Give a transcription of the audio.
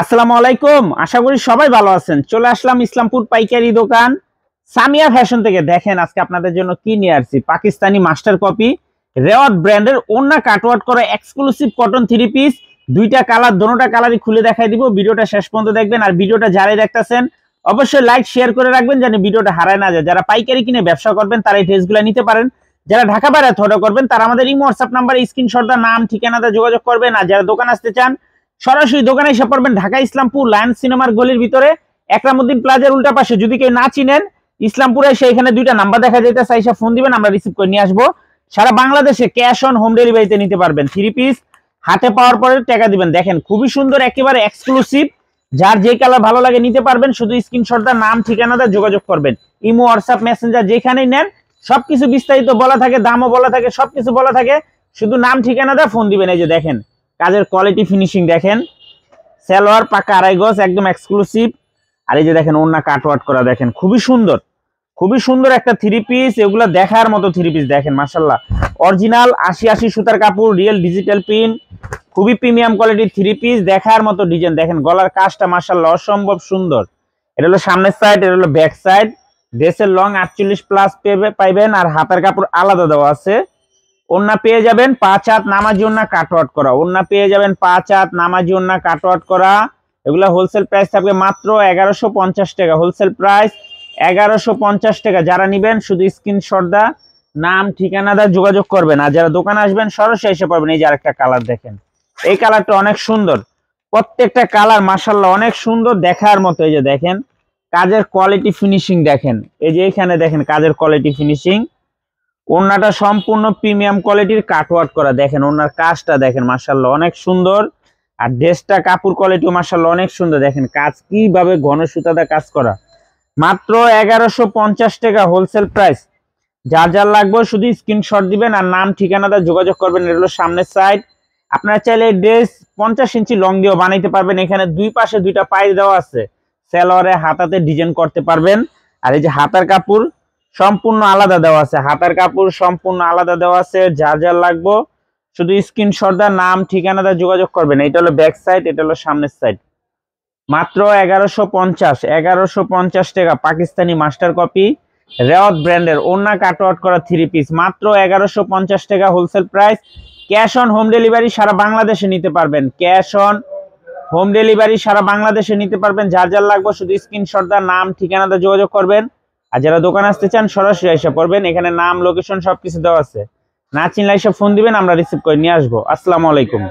আসসালামু আলাইকুম, আশা করি সবাই ভালো আছেন। চলে আসলাম ইসলামপুর পাইকারি দোকান সামিয়া ফ্যাশন থেকে। দেখেন আজকে আপনাদের জন্য কি নিয়ে আসছি। পাকিস্তানি মাস্টার কপি রেওয়াত ব্র্যান্ডের ওন্না কাটওয়ার্ক করা এক্সক্লুসিভ কটন থ্রি পিস। দুইটা কালার, দোনোটা কালারই খুলে দেখাই দিব। ভিডিওটা শেষ পর্যন্ত দেখবেন। আর ভিডিওটা যারাই দেখতেছেন অবশ্যই লাইক শেয়ার করে রাখবেন যেন ভিডিওটা হারায় না যায়। যারা পাইকারি কিনে ব্যবসা করবেন তারা এই ড্রেসগুলো নিতে পারেন। যারা ঢাকা বাইরে অর্ডার করবেন তারা আমাদের ইমো হোয়াটসঅ্যাপ নাম্বারে স্ক্রিনশট দা নাম ঠিকানাতে যোগাযোগ করবেন। আর যারা দোকান আসতে চান সরাসরি দোকানে এসে পড়বেন ঢাকা ইসলামপুর লায়ন্স সিনেমার গলির ভিতরে একরামউদ্দিন প্লাজার উল্টা পাশে। যদি কেউ না চিনেন ইসলামপুরে এসে এখানে দুইটা নাম্বার দেখা যাইতেছে, এসে ফোন দিবেন, আমরা রিসিভ করে নিয়ে আসবো। সারা বাংলাদেশে ক্যাশ অন হোম ডেলিভারিতে নিতে পারবেন। থ্রি পিস হাতে পাওয়ার পরে টাকা দিবেন। দেখেন খুবই সুন্দর, একেবারে এক্সক্লুসিভ। যার যে কালার ভালো লাগে নিতে পারবেন। শুধু স্ক্রিনশট দা নাম ঠিকানাটা যোগাযোগ করবেন। ইমো হোয়াটসঅ্যাপ মেসেঞ্জার যেখানেই নেন সবকিছু বিস্তারিত বলা থাকে, দামও বলা থাকে, সবকিছু বলা থাকে। শুধু নাম ঠিকানাটা ফোন দিবেন। এই যে দেখেন কাজের কোয়ালিটি ফিনিশিং দেখেন। সালোয়ার পাকা আড়াই গজ, একদম এক্সক্লুসিভ। আর এই যে দেখেন ওন্না কাটওয়ার্ক করা, দেখেন খুবই সুন্দর, খুবই সুন্দর একটা থ্রি পিস। এগুলো দেখার মতো থ্রি পিস। দেখেন মাশাআল্লাহ, অরিজিনাল 80 সুতার কাপড়, রিয়েল ডিজিটাল প্রিন্ট, খুবই প্রিমিয়াম কোয়ালিটির থ্রি পিস। দেখার মতো ডিজাইন। দেখেন গলার কাজটা মাশাআল্লাহ অসম্ভব সুন্দর। এটা হলো সামনের সাইড, এটা হলো ব্যাক সাইড। ড্রেসের লং 48 প্লাস পাইবেন। আর হাতার কাপড় আলাদা দেওয়া আছে। ওন্না পেয়ে যাবেন 5 হাত নামাজি ওন্না কাটওয়ার্ক করা। ওন্না পেয়ে যাবেন 5 হাত নামাজি ওন্না কাটওয়ার্ক করা। এগুলা হোলসেল প্রাইস থাকবে মাত্র 1150 টাকা। হোলসেল প্রাইস 1150 টাকা। যারা নিবেন শুধু স্ক্রিনশট দা নাম ঠিকানা দা যোগাযোগ করবেন। আর যারা দোকানে আসবেন সরাসরি এসে পাবেন। এই যে আরেকটা কালার দেখেন, এই কালারটা অনেক সুন্দর। প্রত্যেকটা কালার মাশাআল্লাহ অনেক সুন্দর, দেখার মতো। এই যে দেখেন কাজের কোয়ালিটি ফিনিশিং দেখেন। এই যে এখানে দেখেন কাজের কোয়ালিটি ফিনিশিং। ওন্নাটা সম্পূর্ণ প্রিমিয়াম কোয়ালিটির কাটওয়ার্ক করা। দেখেন ওন্নার কাজটা দেখেন মাশাআল্লাহ অনেক সুন্দর। আর ড্রেসটা কাপড় কোয়ালিটিও মাশাআল্লাহ অনেক সুন্দর। দেখেন কাজ কিভাবে ঘন সুতাতে কাজ করা। মাত্র 1150 টাকা হোলসেল প্রাইস। যার যার লাগবে শুধু স্ক্রিনশট দিবেন আর নাম ঠিকানাটা যোগাযোগ করবেন। এটা হলো সামনের সাইড। আপনারা চাইলে ড্রেস 50 ইঞ্চি লং দিয়েও বানাইতে পারবেন। এখানে দুই পাশে দুইটা পাইপ দেওয়া আছে। সালোয়ারে হাতাতে ডিজাইন করতে পারবেন। আর এই যে হাতার কাপড় সম্পূর্ণ আলাদা দেওয়া আছে। হাতার কাপড় সম্পূর্ণ আলাদা দেওয়া আছে। যার যার লাগবে শুধু স্ক্রিনশট দা নাম ঠিকানাটা যোগাযোগ করবেন। এটা হলো ব্যাক সাইড, এটা হলো সামনের সাইড। মাত্র 1150 টাকা। পাকিস্তানি মাস্টার কপি রেওয়াত ব্র্যান্ডের ওন্না কাটওয়ার্ক করা থ্রি পিস মাত্র 1150 টাকা wholesale price. Cash on home delivery সারা বাংলাদেশে নিতে পারবেন। ক্যাশ অন হোম ডেলিভারি সারা বাংলাদেশে নিতে পারবেন। যার যার লাগবে শুধু স্ক্রিনশট দা নাম ঠিকানাটা যোগাযোগ করবেন। আর যারা দোকান আসতে চান সরাসরি এসে পড়বেন। এখানে নাম লোকেশন সবকিছু দেওয়া আছে। না চিনলে এসে ফোন দিবেন, আমরা রিসিভ করে নিয়ে আসবো। আসসালামু আলাইকুম।